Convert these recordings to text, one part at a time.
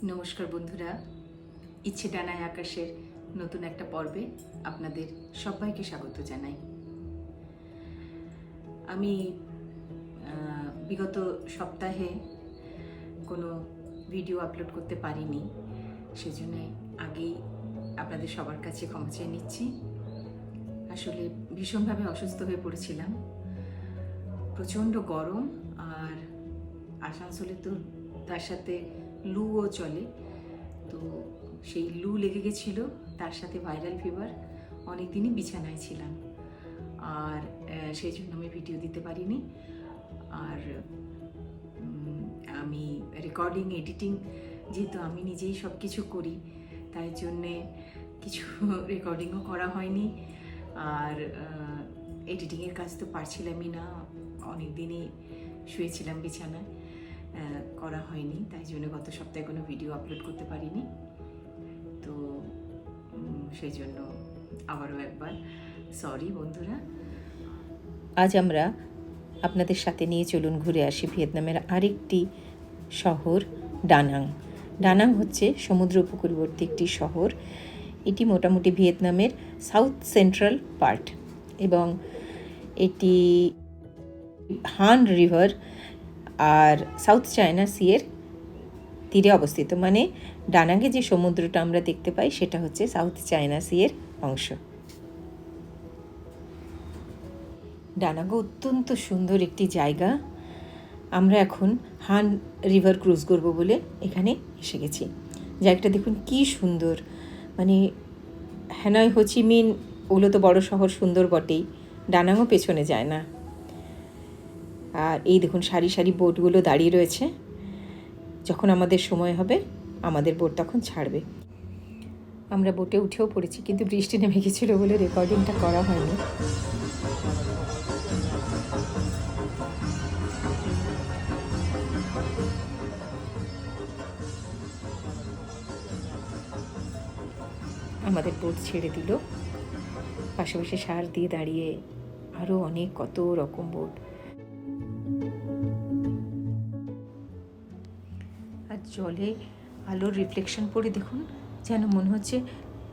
নমস্কার বন্ধুরা, ইচ্ছে ডানায় আকাশের নতুন একটা পর্বে আপনাদের সবাইকে স্বাগত জানাই। আমি বিগত সপ্তাহে কোনো ভিডিও আপলোড করতে পারিনি, সেজন্য আগেই আপনাদের সবার কাছে ক্ষমা চেয়ে নিচ্ছি। আসলে ভীষণভাবে অসুস্থ হয়ে পড়েছিলাম, প্রচণ্ড গরম, আর আসানসোলে তো তার সাথে লুও চলে, তো সেই লু লেগে গেছিলো, তার সাথে ভাইরাল ফিভার। অনেক দিনই বিছানায় ছিলাম, আর সেই জন্য আমি ভিডিও দিতে পারিনি। আর আমি রেকর্ডিং এডিটিং যেহেতু আমি নিজেই সব কিছু করি, তাই জন্যে কিছু রেকর্ডিংও করা হয়নি। আর এডিটিংয়ের কাজ তো পারছিলামই না, অনেক দিনই শুয়েছিলাম বিছানায়, করা হয়নি, তাই জন্য গত সপ্তাহে কোনো ভিডিও আপলোড করতে পারিনি। তো সেই জন্য আবারও একবার সরি বন্ধুরা। আজ আমরা আপনাদের সাথে নিয়ে চলুন ঘুরে আসি ভিয়েতনামের আরেকটি শহর ডানাং। ডানাং হচ্ছে সমুদ্র উপকূলবর্তী একটি শহর। এটি মোটামুটি ভিয়েতনামের সাউথ সেন্ট্রাল পার্ট, এবং এটি হান রিভার আর সাউথ চায়না সিয়ের তীরে অবস্থিত। মানে ডানাঙ্গে যে সমুদ্রটা আমরা দেখতে পাই সেটা হচ্ছে সাউথ চায়না সিয়ের অংশ। ডানাঙ্গ অত্যন্ত সুন্দর একটি জায়গা। আমরা এখন হান রিভার ক্রুজ করব বলে এখানে এসে গেছি। জায়গাটা দেখুন কি সুন্দর, মানে হ্যানয় হোচিমিন ওগুলো তো বড় শহর, সুন্দর বটেই, ডানাংও পেছনে যায় না। আর এই দেখুন সারি সারি বোটগুলো দাঁড়িয়ে রয়েছে, যখন আমাদের সময় হবে আমাদের বোট তখন ছাড়বে। আমরা বোটে উঠেও পড়েছি, কিন্তু বৃষ্টি নেমে গেছিলো বলে রেকর্ডিংটা করা হয়নি। আমাদের বোট ছেড়ে দিল, পাশাপাশি সার দিয়ে দাঁড়িয়ে আরও অনেক কত রকম বোট। আর জলে আলোর রিফ্লেকশন পড়ে দেখুন, যেন মনে হচ্ছে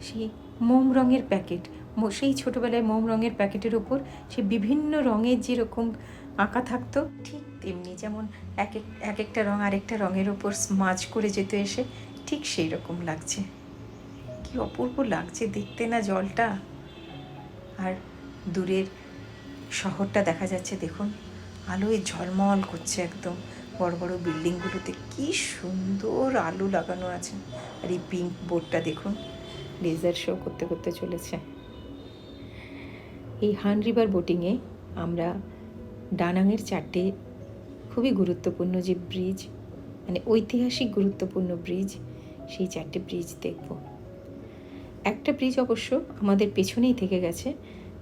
সেই মোম রঙের প্যাকেট, সেই ছোটোবেলায় মোম রঙের প্যাকেটের ওপর সে বিভিন্ন রঙের যেরকম আঁকা থাকতো, ঠিক তেমনি যেমন এক একটা রঙ আরেকটা রঙের ওপর স্মাজ করে যেত এসে, ঠিক সেই রকম লাগছে। কি অপূর্ব লাগছে দেখতে না জলটা। আর দূরের শহরটা দেখা যাচ্ছে, দেখুন আলোয় ঝলমল করছে একদম। বড় বড় বিল্ডিংগুলোতে কি সুন্দর আলো লাগানো আছে। আর এই পিঙ্ক বোর্ডটা দেখুন, লেজার শো করতে করতে চলেছে। এই হান রিভার বোটিংয়ে আমরা ডানাংয়ের 4টে খুবই গুরুত্বপূর্ণ যে ব্রিজ, মানে ঐতিহাসিক গুরুত্বপূর্ণ ব্রিজ, সেই 4টে ব্রিজ দেখব। একটা ব্রিজ অবশ্য আমাদের পেছনেই থেকে গেছে,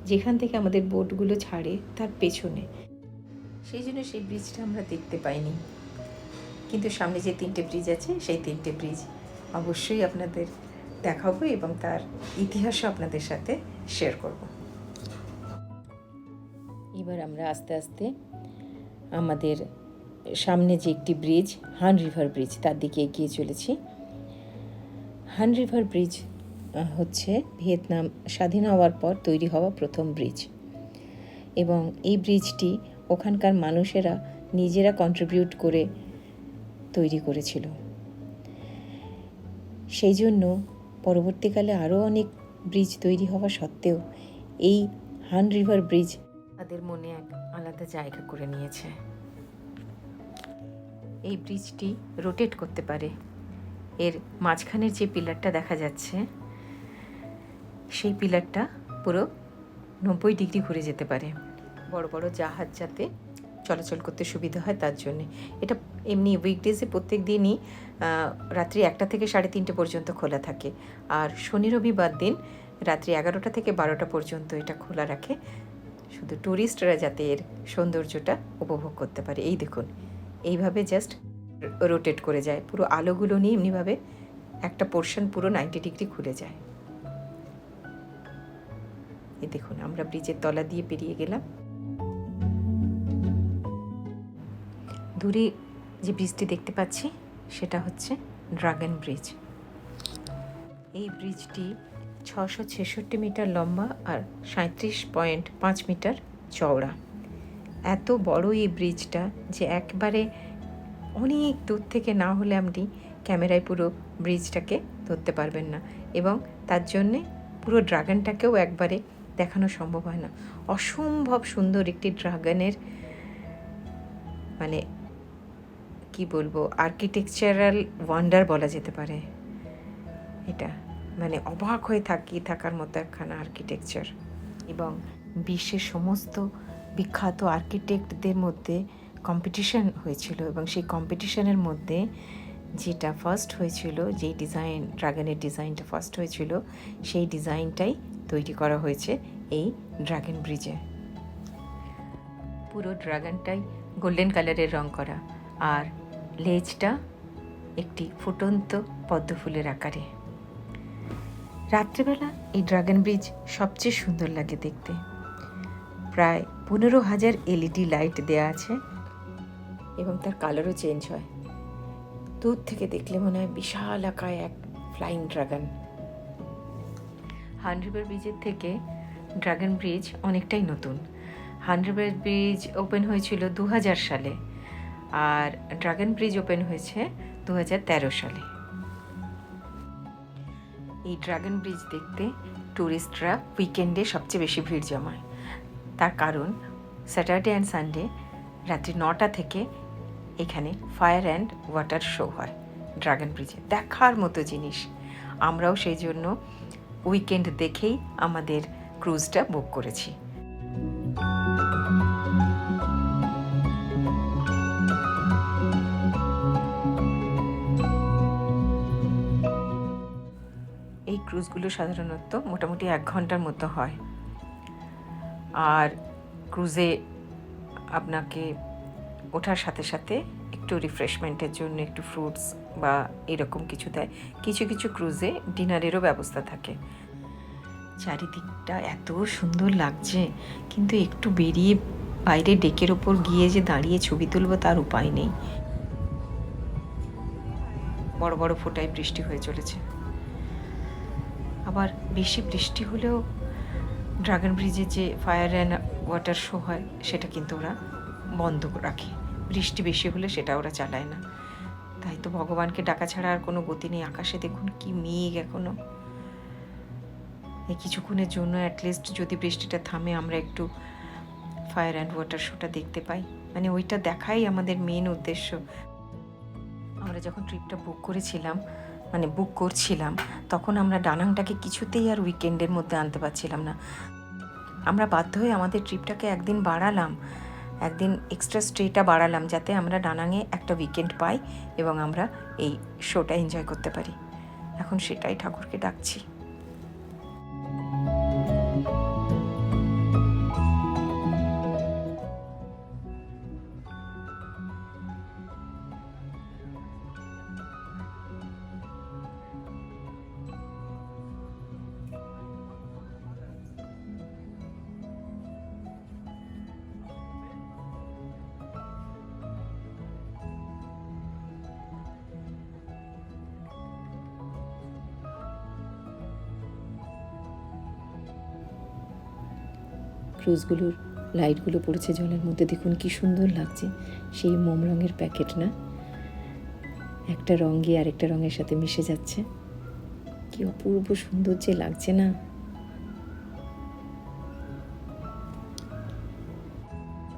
যেখান থেকে আমাদের বোটগুলো ছাড়ে তার পেছনে, সেই জন্য সেই ব্রিজটা আমরা দেখতে পাইনি। কিন্তু সামনে যে 3টে ব্রিজ আছে, সেই 3টে ব্রিজ অবশ্যই আপনাদের দেখাবো এবং তার ইতিহাসও আপনাদের সাথে শেয়ার করব। এবার আমরা আস্তে আস্তে আমাদের সামনে যে একটি ব্রিজ, হান রিভার ব্রিজ, তার দিকে এগিয়ে চলেছি। হান রিভার ব্রিজ হচ্ছে ভিয়েতনাম স্বাধীন হওয়ার পর তৈরি হওয়া প্রথম ব্রিজ, এবং এই ব্রিজটি ওখানকার মানুষেরা নিজেরা কন্ট্রিবিউট করে তৈরি করেছিল। সেই জন্য পরবর্তীকালে আরও অনেক ব্রিজ তৈরি হওয়া সত্ত্বেও এই হান রিভার ব্রিজ তাদের মনে এক আলাদা জায়গা করে নিয়েছে। এই ব্রিজটি রোটেট করতে পারে। এর মাঝখানের যে পিলারটা দেখা যাচ্ছে, সেই পিলারটা পুরো 90 ডিগ্রি ঘুরে যেতে পারে। বড় বড় জাহাজ যাতে চলাচল করতে সুবিধা হয় তার জন্যে। এটা এমনি উইকডেজে প্রত্যেক দিনই রাত্রি 1টা থেকে 3:30 পর্যন্ত খোলা থাকে, আর শনি রবিবার দিন রাত্রি 11টা থেকে 12টা পর্যন্ত এটা খোলা রাখে, শুধু ট্যুরিস্টরা যাতে এর সৌন্দর্যটা উপভোগ করতে পারে। এই দেখুন, এইভাবে জাস্ট রোটেট করে যায়, পুরো আলোগুলো নিয়ে এমনিভাবে একটা পোর্শন পুরো 90 ডিগ্রি ঘুরে যায়। এই দেখুন, আমরা ব্রিজের তলা দিয়ে পেরিয়ে গেলাম। দূরে যে ব্রিজটি দেখতে পাচ্ছি সেটা হচ্ছে ড্রাগন ব্রিজ। এই ব্রিজটি 666 মিটার লম্বা আর 37.5 মিটার চওড়া। এত বড় এই ব্রিজটা যে একবারে অনেক দূর থেকে না হলে আপনি ক্যামেরায় পুরো ব্রিজটাকে ধরতে পারবেন না, এবং তার জন্যে পুরো ড্রাগনটাকেও একবারে দেখানো সম্ভব হয় না। অসম্ভব সুন্দর একটি ড্রাগনের মানে কি বলবো, আর্কিটেকচারাল ওয়ান্ডার বলা যেতে পারে এটা। মানে অবাক হয়ে থাকার মতো একখানা আর্কিটেকচার। এবং বিশ্বের সমস্ত বিখ্যাত আর্কিটেক্টদের মধ্যে কম্পিটিশন হয়েছিল, এবং সেই কম্পিটিশনের মধ্যে যেটা ফার্স্ট হয়েছিল, যেই ডিজাইন, ড্রাগনের ডিজাইনটা ফার্স্ট হয়েছিল, সেই ডিজাইনটাই তৈরি করা হয়েছে এই ড্রাগন ব্রিজে। পুরো ড্রাগনটাই গোল্ডেন কালারের রং করা, আর লেজটা একটি ফুটন্ত পদ্ম ফুলের আকারে। রাত্রেবেলা এই ড্রাগন ব্রিজ সবচেয়ে সুন্দর লাগে দেখতে। প্রায় 15,000 LED লাইট দেওয়া আছে, এবং তার কালারও চেঞ্জ হয়। দূর থেকে দেখলে মনে হয় বিশাল আকায় এক ফ্লাইং ড্রাগন। হান রিভার ব্রিজের থেকে ড্রাগন ব্রিজ অনেকটাই নতুন। হান রিভার ব্রিজ ওপেন হয়েছিল 2000 সালে, আর ড্রাগন ব্রিজ ওপেন হয়েছে 2013 সালে। এই ড্রাগন ব্রিজ দেখতে ট্যুরিস্টরা উইকেন্ডে সবচেয়ে বেশি ভিড় জমায়। তার কারণ স্যাটারডে অ্যান্ড সানডে রাত্রি 9টা থেকে এখানে ফায়ার অ্যান্ড ওয়াটার শো হয় ড্রাগন ব্রিজে, দেখার মতো জিনিস। আমরাও সেই জন্য উইকেন্ড দেখেই আমাদের ক্রুজটা বুক করেছি। এই ক্রুজগুলো সাধারণত মোটামুটি 1 ঘন্টার মতো হয়, আর ক্রুজে আপনাকে ওঠার সাথে সাথে একটু রিফ্রেশমেন্টের জন্য একটু ফ্রুটস বা এরকম কিছু দেয়। কিছু কিছু ক্রুজে ডিনারেরও ব্যবস্থা থাকে। চারিদিকটা এত সুন্দর লাগছে, কিন্তু একটু বেরিয়ে বাইরে ডেকের ওপর গিয়ে যে দাঁড়িয়ে ছবি তুলবো তার উপায় নেই। বড় বড় ফোঁটায় বৃষ্টি হয়ে চলেছে। আবার বেশি বৃষ্টি হলেও ড্রাগন ব্রিজে যে ফায়ার অ্যান্ড ওয়াটার শো হয় সেটা কিন্তু ওরা বন্ধ রাখে। বৃষ্টি বেশি হলে সেটা ওরা চালায় না। তাই তো ভগবানকে ডাকা ছাড়া আর কোনো গতি নেই। আকাশে দেখুন কি মেঘ এখনো। এই কিছুক্ষণের জন্য অ্যাটলিস্ট যদি বৃষ্টিটা থামে আমরা একটু ফায়ার অ্যান্ড ওয়াটার শোটা দেখতে পাই। মানে ওইটা দেখাই আমাদের মেন উদ্দেশ্য। আমরা যখন ট্রিপটা বুক করছিলাম তখন আমরা ডানাংটাকে কিছুতেই আর উইকেন্ডের মধ্যে আনতে পারছিলাম না। আমরা বাধ্য হয়ে আমাদের ট্রিপটাকে একদিন এক্সট্রা স্টেটা বাড়ালাম, যাতে আমরা ডানাংয়ে একটা উইকেন্ড পাই এবং আমরা এই শোটা এনজয় করতে পারি। এখন সেটাই ঠাকুরকে ডাকছি। ক্রুজগুলোর লাইটগুলো পড়েছে জলের মধ্যে, দেখুন কি সুন্দর লাগছে। সেই মোম রঙের প্যাকেট না, একটা রঙ গিয়ে আরেকটা রঙের সাথে মিশে যাচ্ছে। কি অপূর্ব সুন্দর যে লাগছে না।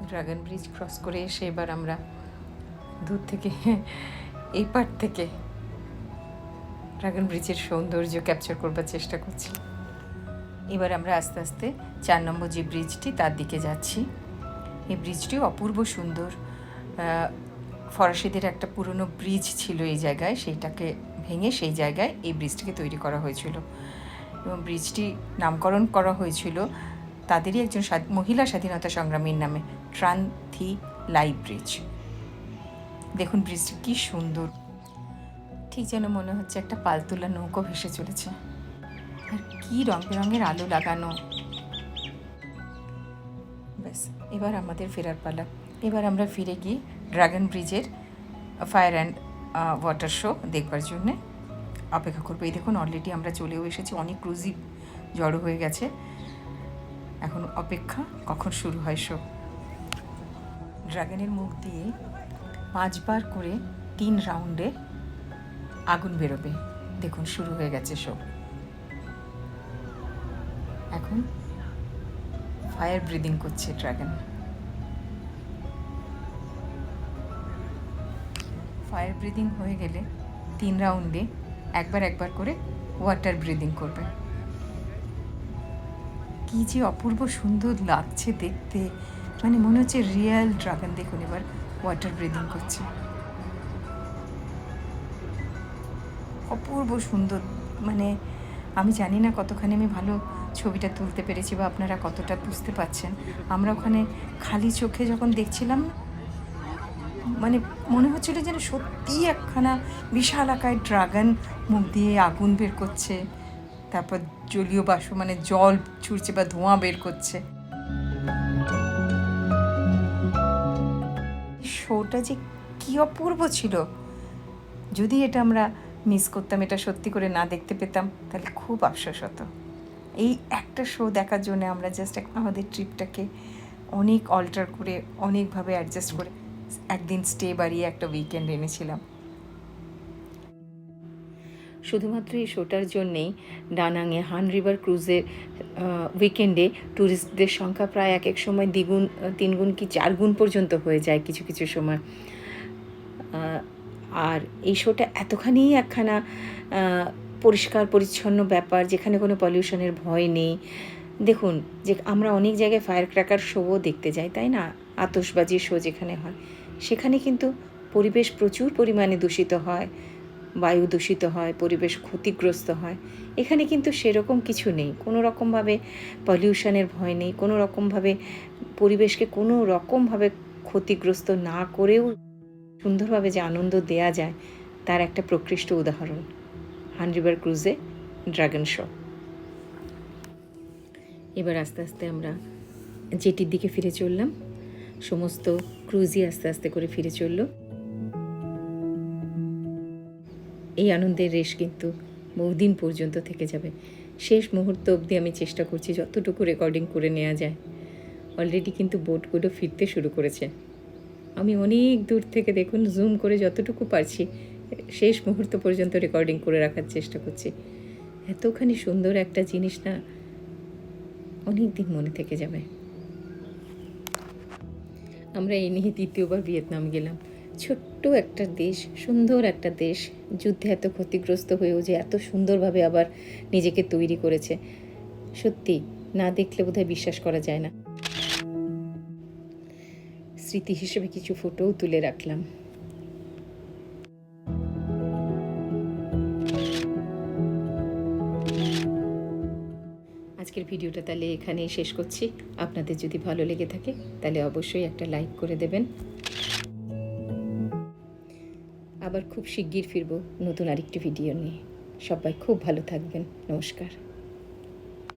ড্রাগন ব্রিজ ক্রস করে এসে এবার আমরা দূর থেকে এই পার থেকে ড্রাগন ব্রিজের সৌন্দর্য ক্যাপচার করবার চেষ্টা করছি। এবার আমরা আস্তে আস্তে 4 নম্বর যে ব্রিজটি তার দিকে যাচ্ছি। এই ব্রিজটিও অপূর্ব সুন্দর। ফরাসিদের একটা পুরনো ব্রিজ ছিল এই জায়গায়, সেইটাকে ভেঙে সেই জায়গায় এই ব্রিজটিকে তৈরি করা হয়েছিল, এবং ব্রিজটি নামকরণ করা হয়েছিল তাদেরই একজন মহিলা স্বাধীনতা সংগ্রামীর নামে, ট্রান থি লাই ব্রিজ। দেখুন ব্রিজটি কি সুন্দর, ঠিক যেন মনে হচ্ছে একটা পালতোলা নৌকো ভেসে চলেছে। আর কি রং বেরঙের আলো লাগানো। ব্যাস, এবার আমাদের ফেরার পালা। এবার আমরা ফিরে গিয়ে ড্রাগন ব্রিজের ফায়ার অ্যান্ড ওয়াটার শো দেখবার জন্যে অপেক্ষা করবো। এই দেখুন অলরেডি আমরা চলেও এসেছি, অনেক ক্রুজই জড়ো হয়ে গেছে। এখন অপেক্ষা কখন শুরু হয় শো। ড্রাগনের মুখ দিয়ে 5 বার করে 3 রাউন্ডে আগুন বেরোবে। দেখুন শুরু হয়ে গেছে শো। এখন ফায়ার ব্রিদিং করছে ড্রাগন। ফায়ার ব্রিদিং হয়ে গেলে 3 রাউন্ডে একবার করে ওয়াটার ব্রিদিং করবে। কি যে অপূর্ব সুন্দর লাগছে দেখতে, মানে মনে হচ্ছে রিয়েল ড্রাগন। দেখুন এবার ওয়াটার ব্রিদিং করছে, অপূর্ব সুন্দর। মানে আমি জানি না কতখানি আমি ভালো ছবিটা তুলতে পেরেছি বা আপনারা কতটা বুঝতে পারছেন। আমরা ওখানে খালি চোখে যখন দেখছিলাম, মানে মনে হচ্ছিল যেন সত্যিই একখানা বিশাল আকার ড্রাগন মুখ দিয়ে আগুন বের করছে, তারপর জলীয় বাষ্প মানে জল ছুটছে বা ধোঁয়া বের করছে। শোটা যে কি অপূর্ব ছিল, যদি এটা আমরা মিস করতাম, এটা সত্যি করে না দেখতে পেতাম, তাহলে খুব আফসোস হতো। এই একটা শো দেখার জন্য আমরা জাস্ট আমাদের ট্রিপটাকে অনেক অল্টার করে, অনেকভাবে অ্যাডজাস্ট করে একদিন স্টে বাড়িয়ে একটা উইকেন্ড এনেছিলাম। শুধুমাত্র এই শোটার জন্যেই ডানাংয়ে হান রিভার ক্রুজের উইকেন্ডে ট্যুরিস্টদের সংখ্যা প্রায় এক এক সময় 2 গুণ 3 গুণ কি 4 গুণ পর্যন্ত হয়ে যায় কিছু কিছু সময়। আর এই শোটা এতখানি একখানা পরিষ্কার পরিচ্ছন্ন ব্যাপার, যেখানে কোনো পলিউশনের ভয় নেই। দেখুন যে আমরা অনেক জায়গায় ফায়ার ক্র্যাকার শোও দেখতে যাই, তাই না, আতশবাজির শো যেখানে হয়, সেখানে কিন্তু পরিবেশ প্রচুর পরিমাণে দূষিত হয়, বায়ু দূষিত হয়, পরিবেশ ক্ষতিগ্রস্ত হয়। এখানে কিন্তু সেরকম কিছু নেই, কোনো রকমভাবে পলিউশনের ভয় নেই, কোনো রকমভাবে পরিবেশকে কোনো রকমভাবে ক্ষতিগ্রস্ত না করেও সুন্দরভাবে যে আনন্দ দেয়া যায়, তার একটা প্রকৃষ্ট উদাহরণ হান রিভার ক্রুজে ড্রাগন শো। এবার আস্তে আস্তে আমরা জেটির দিকে ফিরে চললাম। সমস্ত ক্রুজই আস্তে আস্তে করে ফিরে চলল। এই আনন্দের রেশ কিন্তু বহুদিন পর্যন্ত থেকে যাবে। শেষ মুহূর্ত অবধি আমি চেষ্টা করছি যতটুকু রেকর্ডিং করে নেওয়া যায়। অলরেডি কিন্তু বোটগুলো ফিরতে শুরু করেছে। আমি অনেক দূর থেকে দেখুন জুম করে যতটুকু পারছি শেষ মুহূর্ত পর্যন্ত রেকর্ডিং করে রাখার চেষ্টা করছি। এতখানি সুন্দর একটা জিনিস না, অনেক দিন মনে থেকে যাবে। আমরা এই নিয়ে 3য়বার ভিয়েতনাম গেলাম। ছোট্ট একটা দেশ, সুন্দর একটা দেশ, যুদ্ধে এত ক্ষতিগ্রস্ত হয়েও যে এত সুন্দরভাবে আবার নিজেকে তৈরি করেছে, সত্যি না দেখলে বোধহয় বিশ্বাস করা যায় না। স্মৃতি হিসেবে কিছু ফটোও তুলে রাখলাম। আজকের ভিডিওটা তাহলে এখানেই শেষ করছি। আপনাদের যদি ভালো লেগে থাকে তাহলে অবশ্যই একটা লাইক করে দেবেন। আবার খুব শিগগির ফিরবো নতুন আরেকটি ভিডিও নিয়ে। সবাই খুব ভালো থাকবেন। নমস্কার।